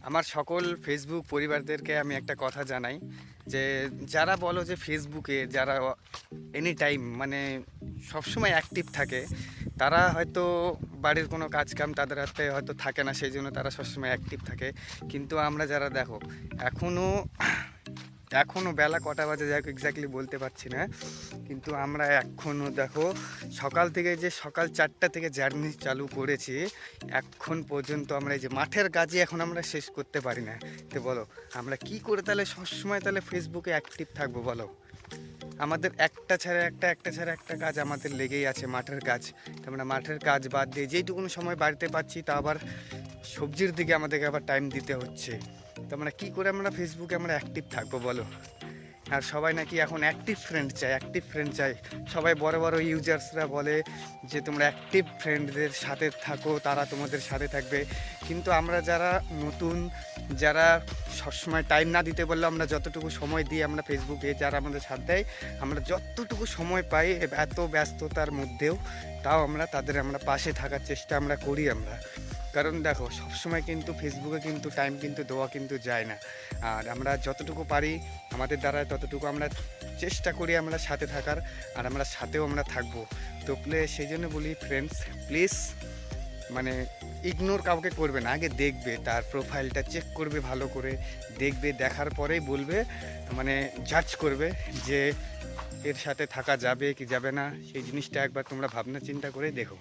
আমার সকল ফেসবুক পরিবারদেরকে আমি একটা কথা জানাই যে যারা বলো যে ফেসবুকে যারা এনি টাইম মানে সবসময় অ্যাক্টিভ থাকে, তারা হয়তো বাড়ির কোনো কাজ কাম তাদের হাতে হয়তো থাকে না, সেই জন্য তারা সবসময় অ্যাক্টিভ থাকে। কিন্তু আমরা যারা দেখো এখনও বেলা কটা বাজে যাই এক্স্যাক্টলি বলতে পারছি না, কিন্তু আমরা এখনও দেখো সকাল থেকে যে সকাল 4টা থেকে জার্নি চালু করেছি, এখন পর্যন্ত আমরা এই যে মাঠের কাজই এখন আমরা শেষ করতে পারি না। তো বলো আমরা কি করে তাহলে সবসময় তাহলে ফেসবুকে অ্যাক্টিভ থাকবো বলো? আমাদের একটা কাজ আমাদের লেগেই আছে, মাঠের কাজ। তো আমরা মাঠের কাজ বাদ দিয়ে যেইটুকুন সময় বাড়িতে পাচ্ছি তা আবার সবজির দিকে আমাদেরকে আবার টাইম দিতে হচ্ছে। তো আমরা কী করে আমরা ফেসবুকে আমরা অ্যাক্টিভ থাকবো বলো? আর সবাই নাকি এখন অ্যাক্টিভ ফ্রেন্ড চাই। সবাই বড় বড় ইউজার্সরা বলে যে তোমরা অ্যাক্টিভ ফ্রেন্ডদের সাথে থাকো, তারা তোমাদের সাথে থাকবে। কিন্তু আমরা যারা নতুন, যারা সবসময় টাইম না দিতে বললেও আমরা যতটুকু সময় দিই আমরা ফেসবুকে, যারা আমাদের সাথ দেয়, আমরা যতটুকু সময় পাই এত ব্যস্ততার মধ্যেও তাও আমরা তাদের আমরা পাশে থাকার চেষ্টা আমরা করি আমরা। কারণ দেখো সবসময় কিন্তু ফেসবুকে কিন্তু টাইম কিন্তু দেওয়া কিন্তু যায় না। আর আমরা যতটুকু পারি আমাদের দ্বারা ততটুকু আমরা চেষ্টা করি আমরা সাথে থাকার, আর আমরা সাথেও আমরা থাকবো। তো সেই জন্য বলি ফ্রেন্ডস, প্লিজ মানে ইগনোর কাউকে করবে না, আগে দেখবে তার প্রোফাইলটা চেক করবে ভালো করে, দেখবে, দেখার পরেই বলবে, মানে জাজ করবে যে এর সাথে থাকা যাবে কি যাবে না। সেই জিনিসটা একবার তোমরা ভাবনা চিন্তা করে দেখো।